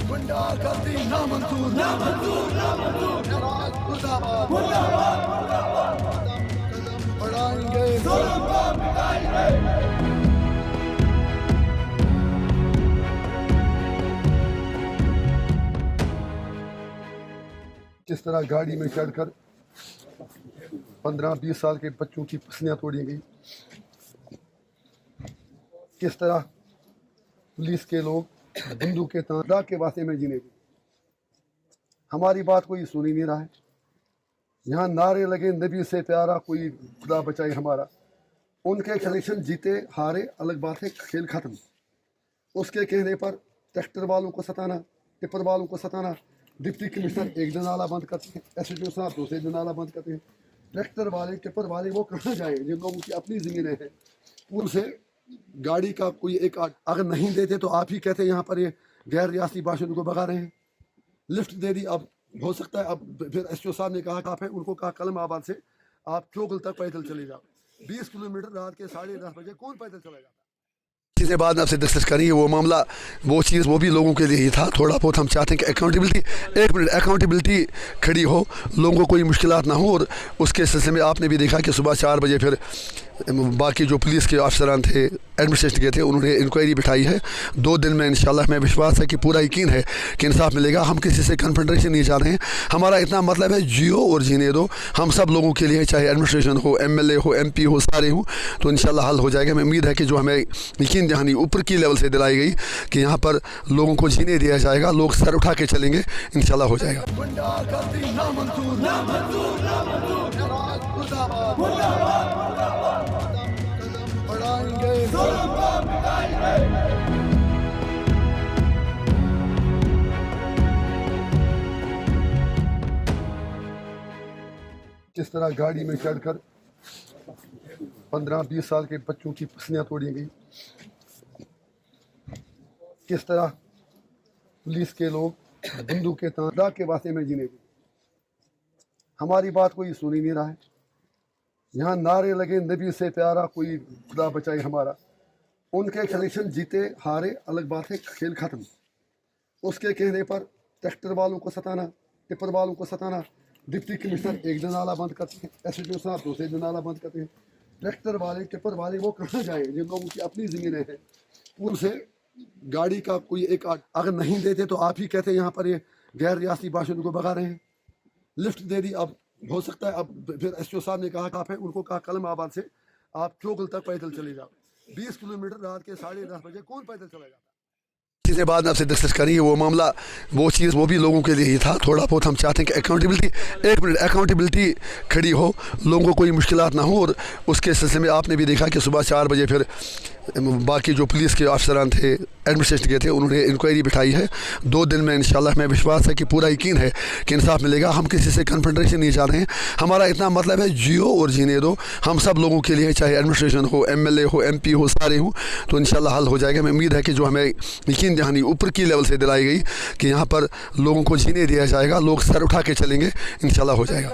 गुंडागर्दी ना मंजूर, ना मंजूर, ना मंजूर। जनाब मुर्दाबाद, मुर्दाबाद, मुर्दाबाद। कदम बढ़ाएंगे, जुल्म को मिटाएंगे। किस तरह गाड़ी में चढ़कर 15-20 साल के बच्चों की पसलियाँ तोड़ी गई, किस तरह पुलिस के लोग बंदूकें तान के वास्ते में जीने गए। हमारी बात कोई सुन ही नहीं रहा है। यहाँ नारे लगे नबी से प्यारा, कोई खुदा बचाए हमारा। उनके इलेक्शन जीते हारे अलग बात है, खेल खत्म। उसके कहने पर ट्रैक्टर वालों को सताना, टिप्पर वालों को सताना। डिप्टी कमिश्नर एक दिन नाला बंद करते हैं, एसडीओ साहब दूसरे दिन नाला बंद करते हैं। ट्रैक्टर वाले टिप्पर वाले वो कहाँ जाए जिन लोगों की अपनी ज़मीनें हैं। उनसे गाड़ी का कोई एक अगर नहीं देते तो आप ही कहते यहाँ पर ये गैर रियासती बाशिंदों को भगा रहे हैं। लिफ्ट दे दी, अब हो सकता है अब फिर एसडीओ साहब ने कहा आप है, उनको कहा कलम आबाद से आप चोगल तक पैदल चले जाओ। 20 किलोमीटर रात के 10:30 बजे कौन पैदल चला जाता। चीज़ें बाद में आपसे डिस्कस करेंगे। वो मामला, वो चीज़ वो भी लोगों के लिए ही था। थोड़ा बहुत हम चाहते हैं कि अकाउंटेबिलिटी, एक मिनट, अकाउंटेबिलिटी खड़ी हो, लोगों को कोई मुश्किलात ना हो। और उसके सिलसिले में आपने भी देखा कि सुबह 4 बजे फिर बाकी जो पुलिस के अफसरान थे, एडमिनिस्ट्रेशन के थे, उन्होंने इंक्वायरी बिठाई है। 2 दिन में इंशाल्लाह हमें विश्वास है कि पूरा यकीन है कि इंसाफ मिलेगा। हम किसी से कन्फ्रंटेशन नहीं चाह रहे हैं। हमारा इतना मतलब है जियो और जीने दो, हम सब लोगों के लिए, चाहे एडमिनिस्ट्रेशन हो, एमएलए हो, एमपी हो, सारे हों, तो इंशाल्लाह हल हो जाएगा। हमें उम्मीद है कि जो हमें यकीन दहानी ऊपर की लेवल से दिलाई गई कि यहाँ पर लोगों को जीने दिया जाएगा, लोग सर उठा के चलेंगे, इंशाल्लाह हो जाएगा। किस तरह गाड़ी में चढ़कर 15-20 साल के बच्चों की पसलियाँ तोड़ी गई, किस तरह पुलिस के लोग बंदूकें तान के वास्ते में जीने गए। हमारी बात कोई सुन ही नहीं रहा है। यहाँ नारे लगे नबी से प्यारा, कोई खुदा बचाए हमारा। उनके इलेक्शन जीते हारे अलग बात है, खेल खत्म। उसके कहने पर ट्रैक्टर वालों को सताना, टिप्पर वालों को सताना। डिप्टी कमिश्नर एक दिन नाला बंद करते हैं, एसडीओ साहब दूसरे दिन नाला बंद करते हैं। ट्रैक्टर वाले, टिप्पर वाले वो कहाँ जाए जिन लोगों की अपनी ज़मीनें हैं। उनसे गाड़ी का कोई एक अगर नहीं देते तो आप ही कहते यहाँ पर ये गैर रियासती बाशिंदों को भगा रहे हैं। लिफ्ट दे दी, अब हो सकता है अब फिर एसडीओ साहब ने कहा आप है, उनको कहा कलम आबाद से आप चोगल तक पैदल चले जाओ। 20 किलोमीटर रात के 10:30 बजे कौन पैदल चला जाता। चीज़ें बाद में आपसे डिस्कस करेंगे। वो मामला, वो चीज़ वो भी लोगों के लिए ही था। थोड़ा बहुत हम चाहते हैं कि अकाउंटेबिलिटी, एक मिनट, अकाउंटेबिलिटी खड़ी हो, लोगों को कोई मुश्किलात ना हो। और उसके सिलसिले में आपने भी देखा कि सुबह 4 बजे फिर बाकी जो पुलिस के अफसरान थे, एडमिनिस्ट्रेशन के थे, उन्होंने इंक्वायरी बिठाई है। 2 दिन में इंशाल्लाह हमें विश्वास है कि पूरा यकीन है कि इंसाफ मिलेगा। हम किसी से कन्फ्रंटेशन नहीं चाह रहे हैं। हमारा इतना मतलब है जियो और जीने दो, हम सब लोगों के लिए, चाहे एडमिनिस्ट्रेशन हो, एमएलए हो, एमपी हो, सारे हों, तो इंशाल्लाह हल हो जाएगा। हमें उम्मीद है कि जो हमें यकीन दहानी ऊपर की लेवल से दिलाई गई कि यहाँ पर लोगों को जीने दिया जाएगा, लोग सर उठा के चलेंगे, इंशाल्लाह हो जाएगा।